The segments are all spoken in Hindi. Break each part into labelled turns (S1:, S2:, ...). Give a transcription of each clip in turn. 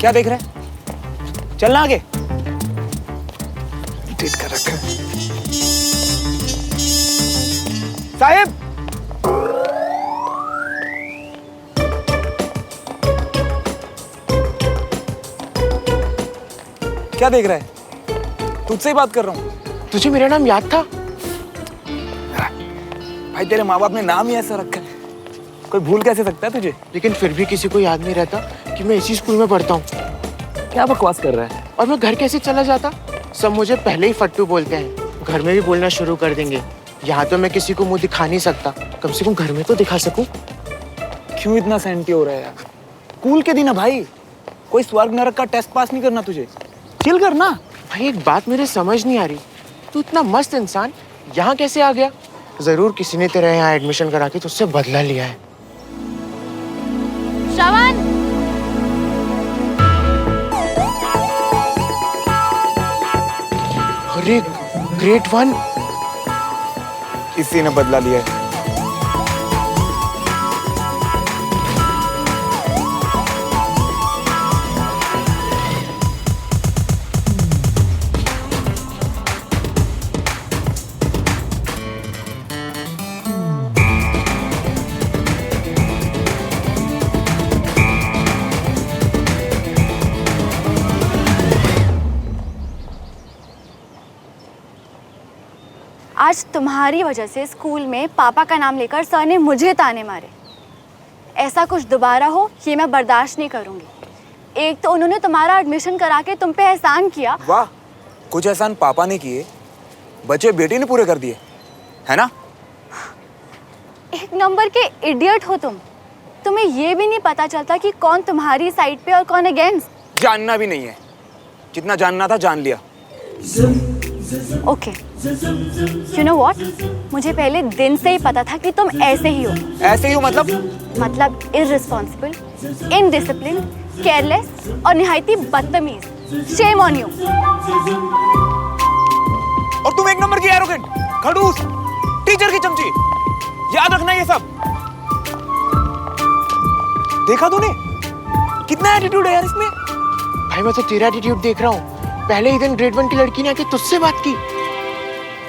S1: क्या देख रहा है? चलना आगे। इरिटेट कर रखा है। साहिब, क्या देख रहा है? तुझसे ही बात कर रहा हूँ।
S2: तुझे मेरा नाम याद था?
S1: भाई तेरे माँ बाप ने नाम ही ऐसा रखा है, कोई भूल कैसे सकता है तुझे?
S2: लेकिन फिर भी किसी को याद नहीं रहता कि मैं इसी स्कूल में पढ़ता हूँ।
S1: क्या बकवास कर रहा है?
S2: और मैं घर कैसे चला जाता? सब मुझे पहले ही फट्टू बोलते हैं, घर में भी बोलना शुरू कर देंगे। यहाँ तो मैं किसी को मुंह दिखा नहीं सकता, कम से कम घर में तो दिखा सकूं।
S1: क्यों इतना सेंटी हो रहा है यार? स्कूल के दिन है भाई, कोई स्वर्ग नरक का टेस्ट पास नहीं करना तुझे। चिल करना।
S2: भाई एक बात मेरे समझ नहीं आ रही, तू इतना मस्त इंसान यहाँ कैसे आ गया? जरूर किसी ने तेरा यहाँ एडमिशन करा के तुझसे बदला लिया है।
S3: श्रवण,
S2: अरे ग्रेड 1,
S1: इसी ने बदला लिया है।
S3: आज तुम्हारी वजह से स्कूल में पापा का नाम लेकर सर ने मुझे ताने मारे। ऐसा कुछ दोबारा हो ये मैं बर्दाश्त नहीं करूंगी। एक तो उन्होंने तुम्हारा एडमिशन करा के तुम पे एहसान किया।
S1: वाह, कुछ एहसान पापा ने किए, बच्चे बेटी ने पूरे कर दिए, है ना?
S3: एक नंबर के इडियट हो तुम। तुम्हें ये भी नहीं पता चलता कि कौन तुम्हारी साइड पे और कौन अगेंस्ट।
S1: जानना भी नहीं है, जितना जानना था जान लिया।
S3: ओके, यू नो व्हाट, मुझे पहले दिन से ही पता था कि तुम ऐसे ही हो।
S1: ऐसे ही हो मतलब?
S3: मतलब इररिस्पॉन्सिबल, इनडिसिप्लिन, केयरलेस और निहायती बदतमीज। Shame on you.
S1: और तुम एक नंबर की एरोगेंट, खड़ूस, टीचर की चमची। याद रखना ये सब। देखा तूने कितना एटीट्यूड है यार इसमें?
S2: भाई मैं तो तेरा एटीट्यूड देख रहा हूँ। पहले ही दिन ग्रेड 1 की लड़की ने आके तुझसे बात की।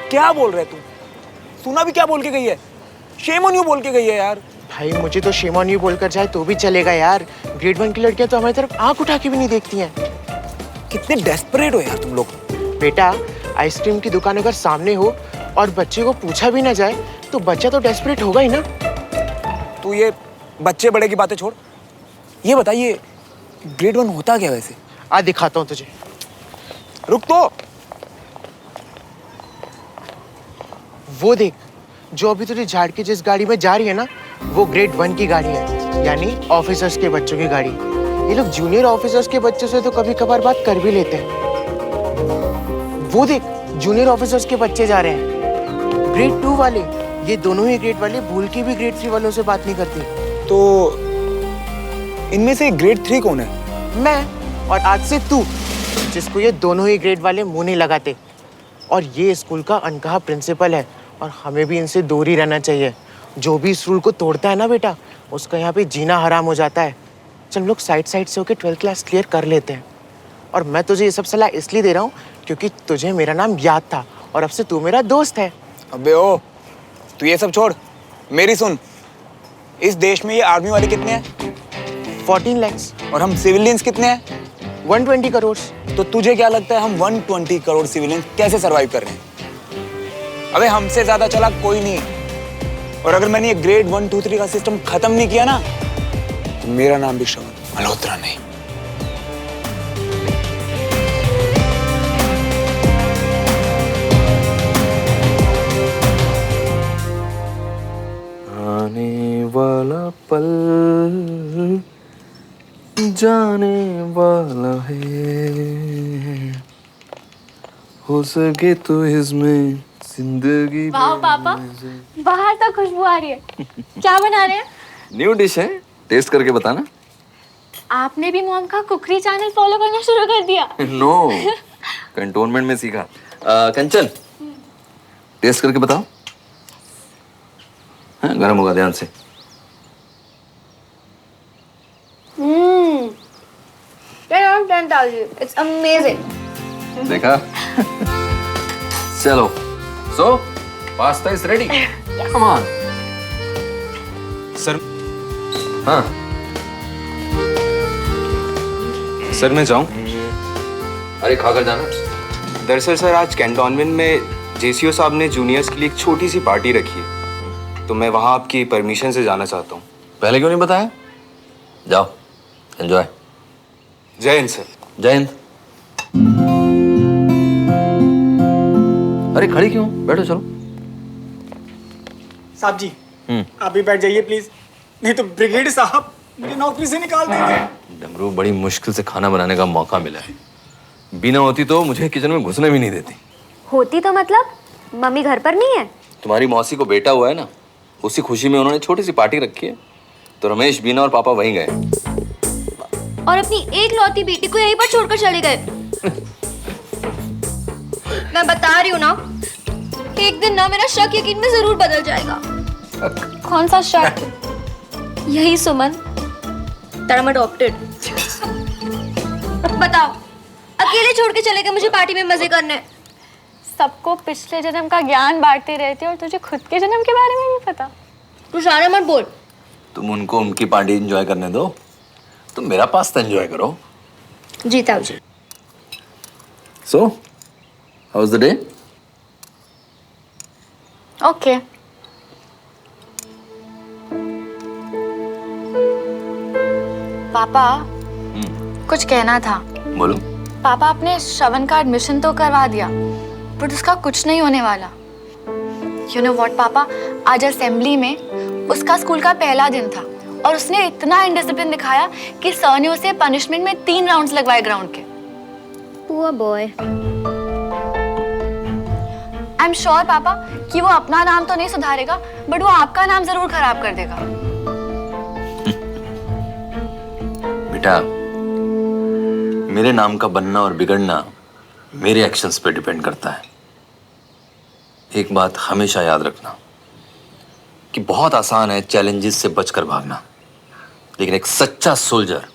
S1: क्या बोल रहे तुम? सुना भी क्या बोल के गई है? शेम ऑन यू बोल के गई है यार।
S2: भाई मुझे तो शेम ऑन यू बोलकर जाए तो भी चलेगा यार। ग्रेड 1 की लड़कियां तो हमारी तरफ आंख उठा के भी नहीं देखती हैं।
S1: कितने डेस्परेट हो यार तुम लोग।
S2: बेटा, आइसक्रीम की दुकान अगर सामने हो और बच्चे को पूछा भी ना जाए तो बच्चा तो डेस्परेट होगा ही ना।
S1: तू ये बच्चे बड़े की बातें छोड़, ये बताइए ग्रेड 1 होता क्या वैसे?
S2: आज दिखाता हूँ तुझे।
S1: रुक तो।
S2: वो देख, जो अभी तुझे झाड़ के जिस गाड़ी में जा रही है ना, वो ग्रेड 1 की गाड़ी है, यानी ऑफिसर्स के बच्चों की गाड़ी। ये लोग जूनियर ऑफिसर्स के बच्चों से तो कभी कभार बात कर भी लेते हैं। वो देख, जूनियर ऑफिसर्स के बच्चे जा रहे हैं। ग्रेड 2 वाले, ये दोनों ही ग्रेड वाले भूल के भी ग्रेड 3 वालों से बात नहीं करते।
S1: तो इनमें से ग्रेड 3 कौन है?
S2: मैं, और आज से तू, जिसको ये दोनों ही ग्रेड वाले मुंह नहीं लगाते। और ये स्कूल का अनकहा प्रिंसिपल है और हमें भी इनसे दूर ही रहना चाहिए। जो भी इस रूल को तोड़ता है ना बेटा, उसका यहाँ पे जीना हराम हो जाता है। चल हम लोग साइड से होके 12th क्लास क्लियर कर लेते हैं। और मैं तुझे ये सब सलाह इसलिए दे रहा हूँ क्योंकि तुझे मेरा नाम याद था और अब से तू मेरा दोस्त है।
S1: अबे ओ, तू ये सब छोड़, मेरी सुन। इस देश में ये आर्मी वाले कितने हैं?
S2: 14 lakhs।
S1: और हम सिविलियंस कितने हैं?
S2: 120 करोड़।
S1: तो तुझे क्या लगता है हम 120 करोड़ सिविलियंस कैसे सरवाइव कर रहे हैं? अबे हमसे ज्यादा चालाक कोई नहीं। और अगर मैंने ये ग्रेड 1, 2, 3 का सिस्टम खत्म नहीं किया ना, तो मेरा नाम भी श्रवण मल्होत्रा नहीं।
S4: आने वाला पल जाने वाला है, हो सके तो इसमें जिंदगी।
S3: वाह पापा, बाहर तक खुशबू आ रही है। क्या बना रहे हैं?
S4: न्यू डिश है, टेस्ट करके बताना।
S3: आपने भी मॉम का कुकरी चैनल फॉलो करना शुरू कर दिया?
S4: नो, कंटोनमेंट में सीखा। कंचन, टेस्ट करके बताओ। हाँ, गर्म होगा, ध्यान से।
S3: क्या जी, इट्स अमेजिंग।
S4: देखा? चलो, so pasta is ready. Come on.
S1: Sir
S4: हाँ,
S1: सर मैं जाऊं?
S4: अरे खाकर जाना।
S5: दरअसल सर आज कैंटोनमेंट में जेसीओ साहब ने जूनियर्स के लिए एक छोटी सी पार्टी रखी है, तो मैं वहाँ आपकी परमिशन से जाना चाहता हूँ।
S4: पहले क्यों नहीं बताया? जाओ, एंजॉय।
S5: जय हिंद सर।
S4: जय हिंद। अरे खड़ी क्यों? बैठो चलो।
S6: साहब जी आप भी बैठ जाइए प्लीज, नहीं तो ब्रिगेड साहब मुझे नौकरी से निकाल देंगे।
S4: डमरू, बड़ी मुश्किल से खाना बनाने का मौका मिला है। बिना होती तो मुझे किचन में घुसने भी नहीं देती।
S7: होती तो मतलब मम्मी घर पर नहीं है?
S4: तुम्हारी मौसी को बेटा हुआ है ना, उसी खुशी में उन्होंने छोटी सी पार्टी रखी है, तो रमेश, बीना और पापा वहीं गए।
S7: और अपनी एक लौती बेटी को यहीं पर छोड़कर चले गए। मैं बता रही हूँ ना, एक दिन ना मेरा शक यकीन में जरूर बदल जाएगा।
S3: कौन सा शक?
S7: यही सुमन, that I'm adopted। बताओ, अकेले छोड़ के चले गए मुझे पार्टी में मजे करने।
S3: सबको पिछले जन्म का ज्ञान बांटते रहते हो और तुझे खुद के जन्म के बारे में नहीं पता।
S7: तू शाना मत बोल।
S4: तुम उनको उनकी पार्टी एंजॉय करने दो, तुम मेरा पास्ता एंजॉय करो।
S7: जीता जी।
S4: So how is the day?
S3: Okay. पापा, कुछ कहना था।
S4: बोलो।
S3: पापा, आपने श्रवण का एडमिशन तो करवा दिया, बट उसका कुछ नहीं होने वाला। यू नो व्हाट पापा, आज असेंबली में उसका स्कूल का पहला दिन था और उसने इतना इनडिसिप्लिन दिखाया कि सर ने उसे पनिशमेंट में 3 राउंड्स लगवाए ग्राउंड के।
S7: Poor boy.
S3: I am sure पापा कि वो अपना नाम तो नहीं सुधारेगा, बट वो आपका नाम जरूर खराब कर देगा।
S4: बेटा, मेरे नाम का बनना और बिगड़ना मेरे एक्शंस पे डिपेंड करता है। एक बात हमेशा याद रखना कि बहुत आसान है चैलेंजेस से बचकर भागना, लेकिन एक सच्चा सोल्जर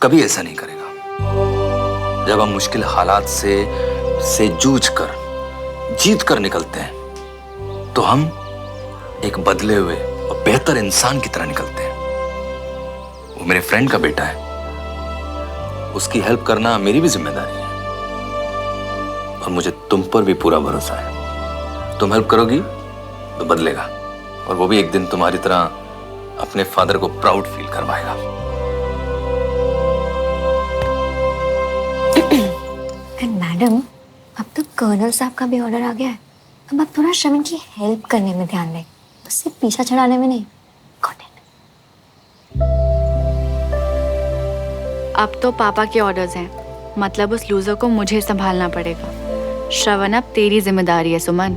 S4: कभी ऐसा नहीं करेगा। जब हम मुश्किल हालात से जूझ कर जीत कर निकलते हैं, तो हम एक बदले हुए और बेहतर इंसान की तरह निकलते हैं। वो मेरे फ्रेंड का बेटा है, उसकी हेल्प करना मेरी भी जिम्मेदारी है, और मुझे तुम पर भी पूरा भरोसा है। तुम हेल्प करोगी तो बदलेगा, और वो भी एक दिन तुम्हारी तरह अपने फादर को प्राउड फील करवाएगा।
S7: मैडम, अब तो कर्नल साहब का भी ऑर्डर आ गया है। अब आप थोड़ा श्रवण की हेल्प करने में ध्यान दें, उससे पीछा छड़ाने में नहीं। Got it?
S3: अब तो पापा के ऑर्डर्स हैं, मतलब उस लूजर को मुझे संभालना पड़ेगा। श्रवण, अब तेरी जिम्मेदारी है सुमन।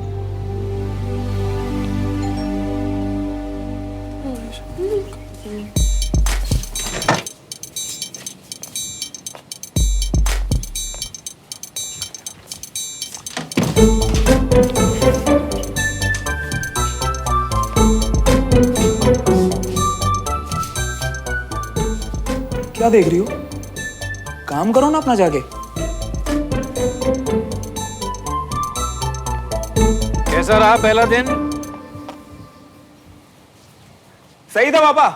S1: क्या देख रही हो? काम करो ना अपना जाके।
S8: कैसा रहा पहला दिन?
S1: सही था पापा,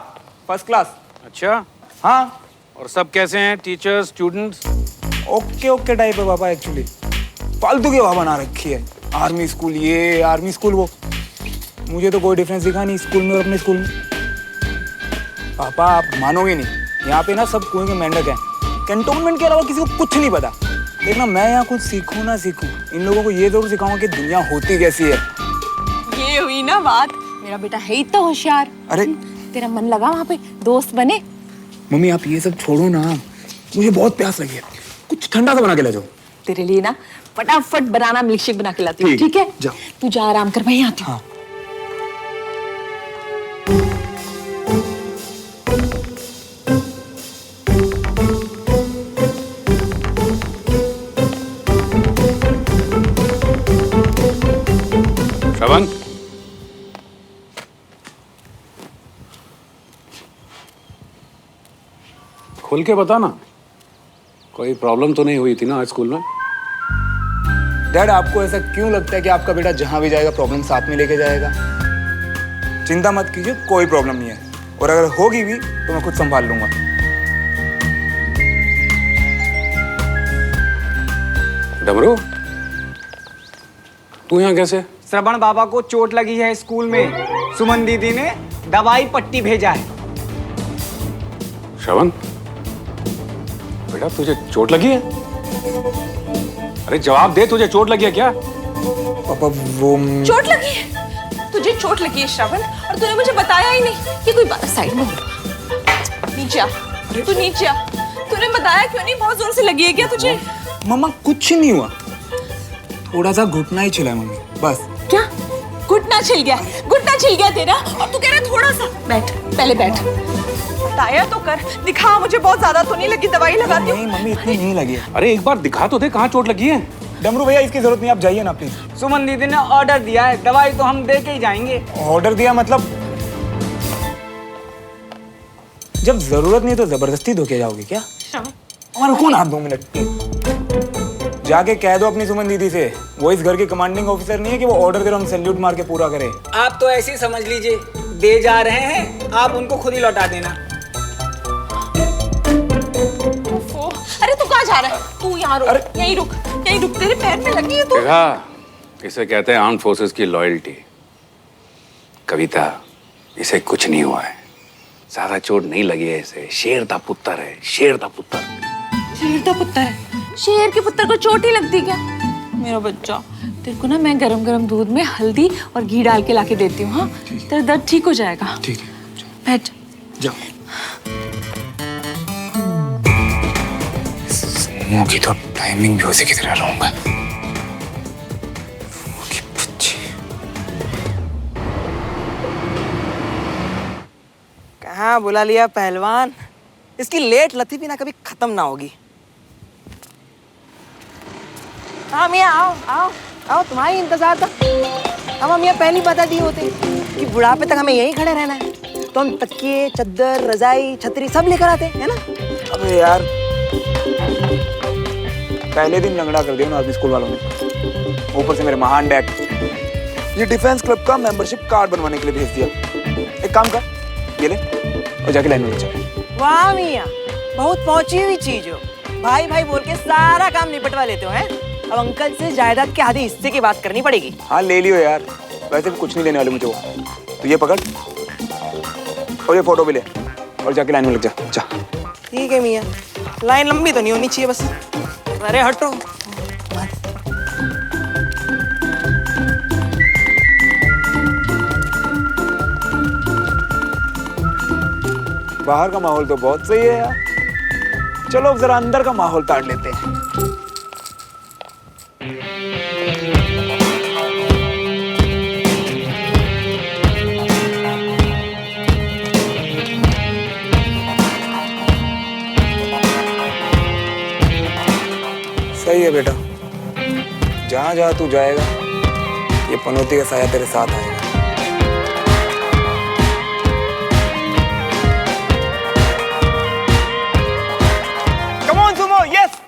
S1: फर्स्ट क्लास।
S8: अच्छा,
S1: हाँ,
S8: और सब कैसे हैं? Teachers, students?
S1: Okay okay type है पापा। एक्चुअली फालतू की हवा बना रखी है, आर्मी स्कूल ये, आर्मी स्कूल वो। मुझे तो कोई डिफरेंस दिखा नहीं स्कूल में और अपने स्कूल में। पापा आप मानोगे नहीं, यहाँ पे ना सब कुएं के मेंढक हैं। कैंटोनमेंट के अलावा किसी को कुछ नहीं पता। देखना, मैं यहाँ कुछ सीखूं ना सीखूं, इन लोगों को ये जरूर सिखाऊंगा कि दुनिया होती कैसी है।
S9: ये हुई ना बात। मेरा बेटा है ही तो होशियार।
S1: अरे
S9: तेरा मन लगा वहाँ पे, दोस्त बने।
S1: मम्मी आप ये सब छोड़ो ना, मुझे बहुत प्यास लगी है, कुछ ठंडा सा बना के ले जाओ।
S9: तेरे लिए ना फटाफट बनाना मिल्कशेक बना के लाती हूँ,
S1: ठीक
S9: ठीक है?
S1: जाओ।
S9: तू जा आराम कर, मैं आती हूँ।
S1: हाँ।
S8: श्रवण, खोल के बता ना, कोई प्रॉब्लम तो नहीं हुई थी ना आज स्कूल में?
S1: डैड, आपको ऐसा क्यों लगता है कि आपका बेटा जहां भी जाएगा प्रॉब्लम साथ में लेके जाएगा? चिंता मत कीजिए, कोई प्रॉब्लम नहीं है, और अगर होगी भी तो मैं खुद संभाल लूंगा।
S8: डमरू, तू यहाँ कैसे?
S6: श्रवण बाबा को चोट लगी है स्कूल में, सुमन दीदी ने दवाई पट्टी भेजा है।
S8: श्रवण, बेटा तुझे चोट लगी है? अरे जवाब दे, तुझे चोट लगी है क्या?
S1: पापा वो
S9: चोट लगी है? तुझे चोट लगी है श्रवण, और तूने मुझे बताया ही नहीं। ये कोई बात? साइड में नीचे आ, तू नीचे आ। तूने बताया क्यों नहीं? बहुत जोर से लगी है क्या तुझे?
S1: मम्मा कुछ नहीं हुआ, थोड़ा सा घुटना ही छिला है मम्मी, बस।
S9: क्या घुटना छिल गया? घुटना छिल गया तेरा, और तू कह रहा है थोड़ा सा? बैठ, पहले बैठ, बताया तो कर, दिखा मुझे। बहुत ज्यादा तो नहीं लगी? दवाई लगाती हूँ।
S1: नहीं मम्मी, इतनी नहीं लगी है।
S8: अरे एक बार दिखा तो दे, कहाँ चोट लगी है?
S1: डमरू भैया, इसकी जरूरत नहीं, आप जाइए ना प्लीज।
S6: सुमन दीदी ने ऑर्डर दिया है, दवाई तो हम दे के ही जाएंगे।
S1: ऑर्डर दिया मतलब? जब जरूरत नहीं तो जबरदस्ती धोके जाओगे क्या? और रुको ना 2 मिनट, जाके कह दो अपनी सुमन दीदी से, वो इस घर की कमांडिंग ऑफिसर नहीं है कि वो ऑर्डर दे रहा हम सैल्यूट मार के पूरा करे।
S6: आप तो ऐसे ही समझ लीजिए, दे जा रहे हैं, आप उनको खुद ही लौटा देना।
S9: अरे तू कहाँ जा रहा है? तू यहाँ रुक, यहीं रुक, यहीं रुक। तेरे पैर में लगी है तो।
S8: देखा, इसे कहते हैं आर्म्ड फोर्सेस की लॉयल्टी। कविता, इसे कुछ नहीं हुआ है, ज्यादा चोट नहीं लगी है इसे। शेर का पुत्र है, शेर का पुत्र।
S9: शेर का पुत्र है? शेर के पुत्र को चोट ही लगती क्या? मेरा बच्चा, तेरे को ना मैं गरम गरम दूध में हल्दी और घी डाल के लाके देती हूँ। हाँ, तेरा दर्द ठीक हो जाएगा।
S1: ठीक है,
S9: बैठ
S1: जाओ। की तो टाइमिंग भी उसी की तरह रहूंगा।
S2: कहाँ बुला लिया पहलवान? इसकी लेट लतीफी ना कभी खत्म ना होगी। हाँ मियाँ, आओ आओ आओ, तुम्हारी इंतजार था। हम मियाँ पहली बता दिए होते कि बुढ़ापे तक हमें यहीं खड़े रहना है, तो हम तकिए, चद्दर, रजाई, छतरी सब लेकर आते, है ना?
S1: अबे यार, पहले दिन लंगड़ा कर दिया ना आर्मी स्कूल वालों ने, ऊपर से मेरे महान डैड ये डिफेंस क्लब का मेंबरशिप कार्ड बनवाने के लिए भेज दिया। एक काम कर, ये ले और जाके लाइन में चल।
S2: वाह मियाँ, बहुत पहुंची हुई चीज हो। भाई भाई बोल के सारा काम निपटवा लेते हो, हैं? अब अंकल से जायदाद के आधे हिस्से की बात करनी पड़ेगी।
S1: हाँ ले लियो यार, वैसे भी कुछ नहीं देने वाले मुझे वो। तो ये पकड़ और ये फोटो भी ले और जाके लाइन में लग जा। जा।
S2: ठीक है मियाँ, लाइन लंबी तो नहीं होनी चाहिए बस। अरे हटो।
S1: बाहर का माहौल तो बहुत सही है यार, चलो अब जरा अंदर का माहौल ताड़ लेते हैं। सही है बेटा, जहां जहां तू जाएगा ये पनौती का साया तेरे साथ आएगा। Come on Sumo, yes.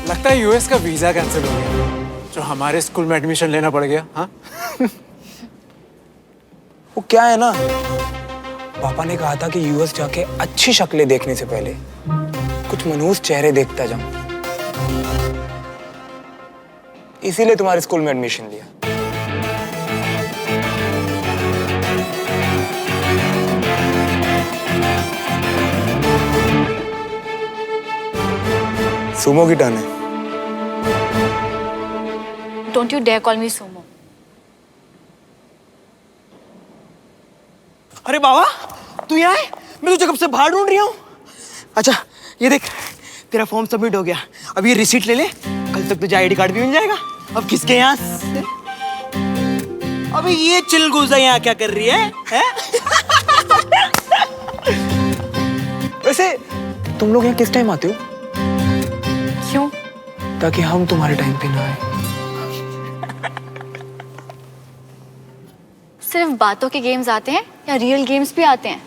S10: लगता है यूएस का वीजा कैंसिल हो गया, जो हमारे स्कूल में एडमिशन लेना पड़ गया। हाँ
S1: वो क्या है ना, पापा ने कहा था कि यूएस जाके अच्छी शक्लें देखने से पहले कुछ मनहूस चेहरे देखता जाऊं, इसीलिए तुम्हारे स्कूल में एडमिशन लिया। सुमो की टर्न है।
S3: Don't you dare call me Sumo.
S2: अरे बाबा, तू यहाँ है? मैं तुझे कब से बाहर ढूंढ रही हूँ। अच्छा ये देख, तेरा फॉर्म सबमिट हो गया, अब ये रिसीट ले ले, कल तक तुझे आईडी कार्ड भी मिल जाएगा। अब किसके यहाँ अबे ये चिलगोजा यहाँ क्या कर रही है?
S1: वैसे तुम लोग यहाँ किस टाइम आते हो?
S3: क्यों?
S1: ताकि हम तुम्हारे टाइम पे ना आए।
S3: सिर्फ बातों के गेम्स आते हैं या रियल गेम्स भी आते हैं?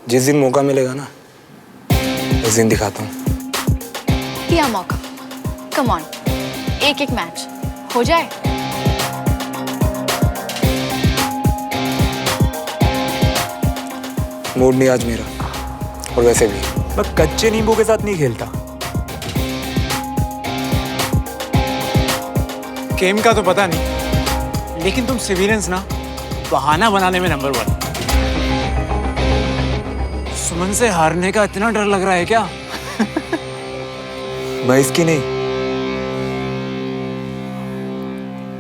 S1: जिस दिन मौका मिलेगा ना उस दिन दिखाता हूँ।
S3: दिया मौका, कम ऑन, एक एक मैच हो जाए।
S1: मूड नहीं आज मेरा, और वैसे भी मैं कच्चे नींबू के साथ नहीं खेलता।
S10: गेम का तो पता नहीं, लेकिन तुम सिविलियंस ना बहाना बनाने में नंबर 1। सुमन से हारने का इतना डर लग रहा है क्या?
S1: मैं इसकी नहीं,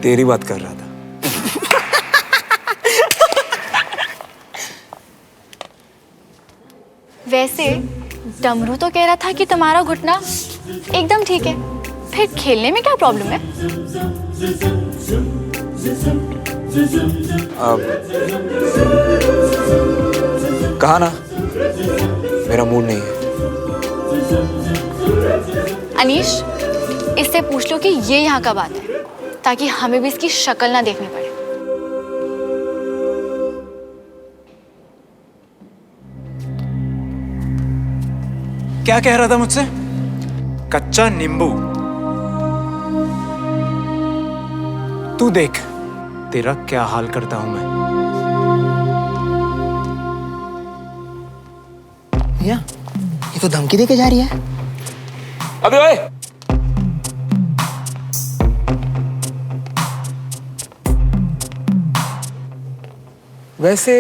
S1: तेरी बात कर रहा था।
S3: वैसे डमरू तो कह रहा था कि तुम्हारा घुटना एकदम ठीक है, फिर खेलने में क्या प्रॉब्लम है?
S1: अब कहा ना मेरा मूड नहीं है।
S3: अनीश, इससे पूछ लो कि ये यहाँ का बात है, ताकि हमें भी इसकी शक्ल ना देखनी पड़े।
S10: क्या कह रहा था मुझसे? कच्चा नींबू। तू देख तेरा क्या हाल करता हूं मैं।
S2: भैया ये तो धमकी देके जा रही है।
S1: अबे ओए, वैसे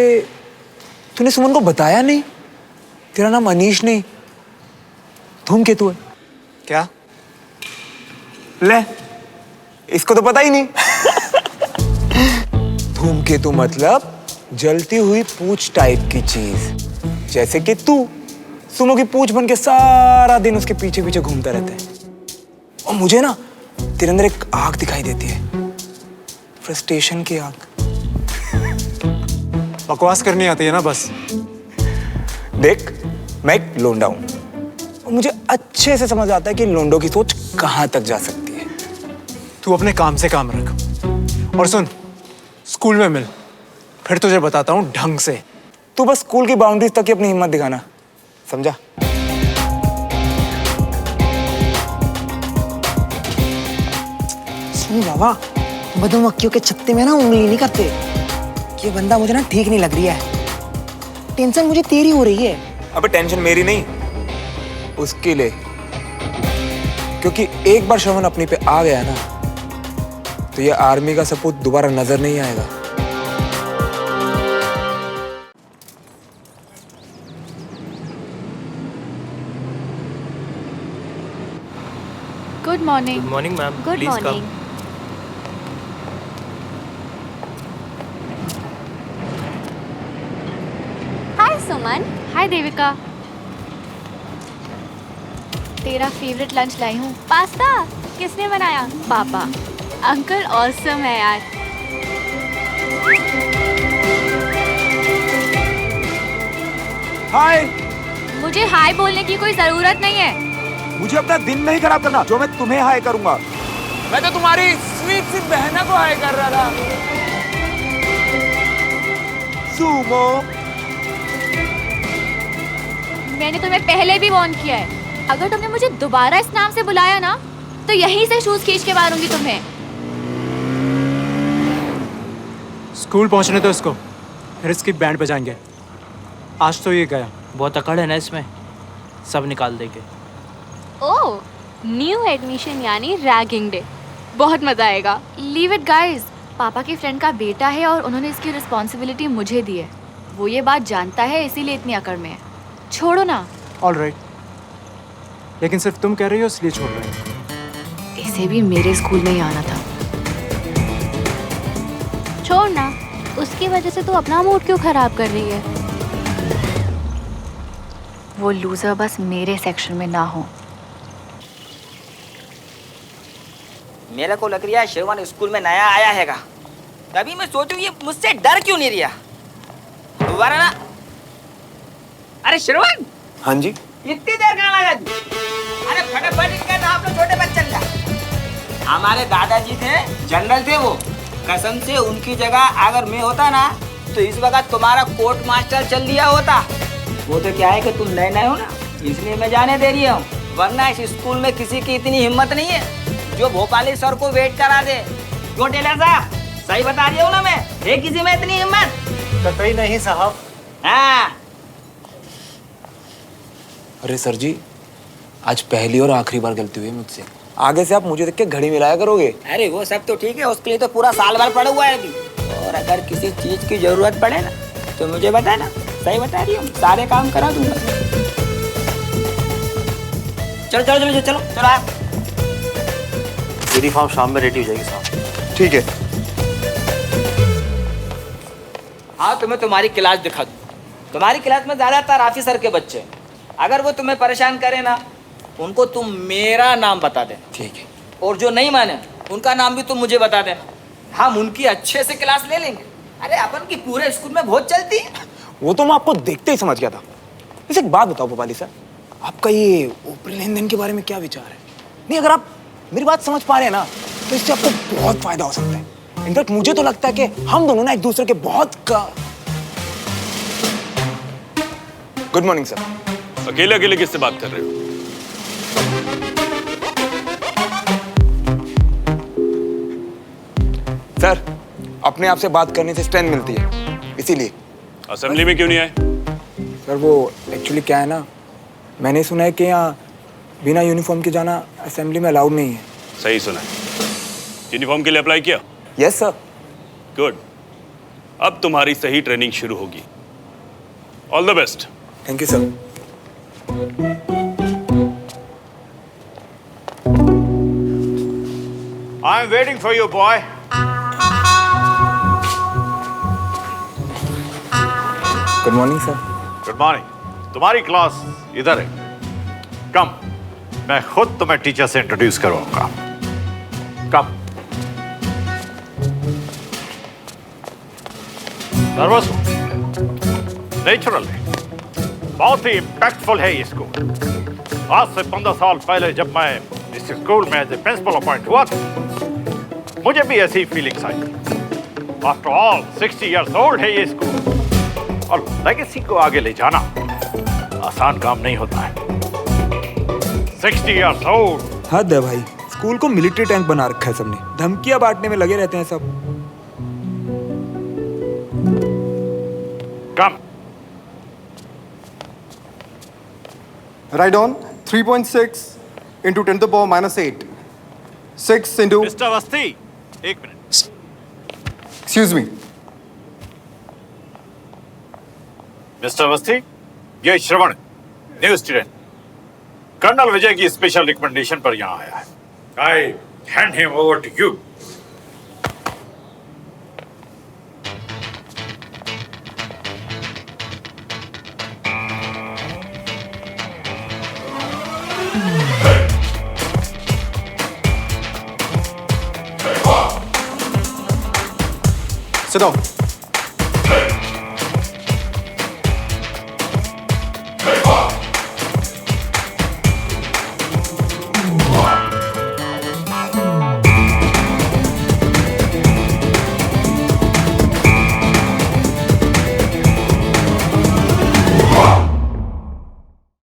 S1: तूने सुमन को बताया नहीं? तेरा नाम अनीश नहीं धूमकेतु है।
S10: क्या?
S1: ले, इसको तो पता ही नहीं। धूमकेतु मतलब जलती हुई पूंछ टाइप की चीज, जैसे कि तू सुमो की पूंछ बन के सारा दिन उसके पीछे पीछे घूमता रहता है। और मुझे ना तेरे अंदर एक आग दिखाई देती है, फ्रस्ट्रेशन की आग।
S10: बकवास करनी आती है ना बस।
S1: देख, मैं एक लोंडा हूं और मुझे अच्छे से समझ आता है कि लोंडों की सोच कहां तक जा सकती है।
S10: तू अपने काम से काम रख। और सुन, स्कूल में मिल, फिर तुझे बताता हूँ ढंग से।
S1: तू बस स्कूल की बाउंड्रीज तक ही अपनी हिम्मत दिखाना, समझा?
S2: सुन बाबा, मधुमक्खियों के छत्ते में ना उंगली नहीं करते। ये बंदा मुझे ना ठीक नहीं लग रही है। टेंशन मुझे तेरी हो रही है।
S1: अबे टेंशन मेरी नहीं, उसके लिए। क्योंकि एक बार श्रवण अपनी पे आ गया ना, तो ये आर्मी का सपूत दोबारा नजर नहीं आएगा।
S3: Good morning.
S2: Good morning ma'am.
S7: Good morning. Hi Suman.
S3: Hi Devika, तेरा फेवरेट लंच लाई हूँ।
S7: पास्ता किसने बनाया?
S3: पापा। अंकल ऑसम है यार।
S1: हाय।
S3: मुझे हाय बोलने की कोई जरूरत नहीं है।
S1: मुझे अपना दिन नहीं खराब करना जो मैं तुम्हें हाय करूंगा। मैं तो तुम्हारी स्वीट सी बहना को हाय कर रहा था। सुमो,
S3: मैंने तुम्हें पहले भी वॉर्न किया है, अगर तुमने मुझे दोबारा इस नाम से बुलाया ना, तो यहीं से शूज खींच के मारूंगी तुम्हें।
S10: स्कूल पहुंचने तो इसको, फिर इसकी बैंड बजाएंगे। आज तो ये गया।
S2: बहुत अकड़ है ना इसमें, सब निकाल देंगे।
S7: ओह, न्यू एडमिशन यानी रैगिंग डे।
S3: बहुत मजा आएगा। लीव इट गाइस, पापा के फ्रेंड का बेटा है और उन्होंने इसकी रिस्पॉन्सिबिलिटी मुझे दी है। वो ये बात जानता है, इसीलिए इतनी अकड़ में है। छोड़ो ना।
S10: ऑलराइट, लेकिन सिर्फ तुम कह रही हो इसलिए छोड़ रहे हो।
S3: इसे भी मेरे स्कूल में ही आना था।
S7: छोड़ ना, उसकी वजह से तू अपना मूड क्यों खराब कर रही है?
S3: वो लूजर बस मेरे सेक्शन में ना हो।
S11: मेरे को लग रहा है श्रवण स्कूल में नया आया हैगा। तभी मैं सोचूं ये मुझसे डर क्यों नहीं रहा। दोबारा ना। अरे श्रवण।
S1: हाँ जी।
S11: इतनी देर कहाँ लगा तू? अरे फटाफट इनका नाम लो छोटे बच्चन का। हमारे दादाजी थे, जनरल थे वो। कसम से उनकी जगह अगर मैं होता ना तो इस वक्त तुम्हारा कोर्ट मास्टर चल दिया होता। वो तो क्या है कि तुम नए नए हो ना, इसलिए मैं जाने दे रही हूँ। वरना इस स्कूल में किसी की इतनी हिम्मत नहीं है जो भोपाली सर को वेट करा दे। क्यों टेलर साहब, सही बता रही हूँ ना मैं? है किसी में इतनी हिम्मत?
S10: कतई नहीं साहब।
S11: हाँ।
S1: अरे सर जी, आज पहली और आखिरी बार गलती हुई मुझसे। आगे से आप मुझे देख के घड़ी मिलाया करोगे।
S11: अरे वो सब तो ठीक है, उसके लिए तो पूरा साल भर पड़ा हुआ है अभी। और अगर किसी चीज की जरूरत पड़े ना तो मुझे बताना। सही बता रही हूँ, सारे काम करा दूंगा। चलो चलो चलो चलो चलो आप।
S10: यूनिफॉर्म शाम में रेडी हो जाएगी साहब।
S1: ठीक है।
S11: हाँ, तुम्हें तुम्हारी क्लास दिखा दूँ। तुम्हारी क्लास में ज्यादातर ऑफिसर के बच्चे हैं। अगर वो तुम्हें परेशान करे ना, उनको तुम मेरा नाम बता देना।
S1: ठीक है।
S11: और जो नहीं माने उनका नाम भी तुम मुझे बता देना। हम उनकी अच्छे से क्लास ले लेंगे। अरे अपन की पूरे स्कूल में बहुत चलती है।
S1: वो तो मैं आपको देखते ही समझ गया था। वैसे एक बात बताओ भोपाली सर, आपका ये ऊपरी लेन देन के बारे में क्या विचार है? नहीं, अगर आप मेरी बात समझ पा रहे हैं ना तो इससे आपको बहुत फायदा हो सकता है। इनफैक्ट मुझे तो लगता है कि हम दोनों ना एक दूसरे के बहुत गुड मॉर्निंग सर।
S12: अकेले अकेले किससे बात कर रहे हो?
S1: सर, अपने आप से बात करने से स्ट्रेंथ मिलती है, इसीलिए।
S12: असेंबली में क्यों नहीं आए?
S1: सर वो एक्चुअली क्या है ना, मैंने सुना है कि यहाँ बिना यूनिफॉर्म के जाना असेंबली में अलाउड नहीं है।
S12: सही सुना है। यूनिफॉर्म के लिए अप्लाई किया?
S1: Yes sir.
S12: गुड। अब तुम्हारी सही ट्रेनिंग शुरू होगी। All the best.
S1: Thank you sir.
S13: I am waiting for you, boy.
S1: Good morning sir.
S13: Good morning. तुम्हारी क्लास इधर है। कम, मैं खुद तुम्हें टीचर से इंट्रोड्यूस करूंगा। कम। नर्वस हो? नेचुरल है। बहुत ही इम्पैक्टफुल है ये स्कूल। आज से 15 साल पहले जब मैं इस स्कूल में एज ए प्रिंसिपल अपॉइंट हुआ था, मुझे भी ऐसी ही फीलिंग्स आई। आफ्टर ऑल 60 इयर्स ओल्ड है ये स्कूल, और लेगेसी को आगे ले जाना आसान काम नहीं होता है। 60 इयर्स ओल्ड।
S1: हद है भाई, स्कूल को मिलिट्री टैंक बना रखा है सबने। धमकियां बांटने में लगे रहते हैं सब।
S13: कम।
S14: Right on. 3.6 into 10 to the power minus 8. 6 into...
S13: mister Awasthi, एक minute.
S14: Excuse me.
S13: Mister Awasthi, ये श्रवण, न्यू स्टूडेंट, कर्नल विजय की स्पेशल रिकमेंडेशन पर यहाँ आया है। I hand him over to you.
S14: Sit down.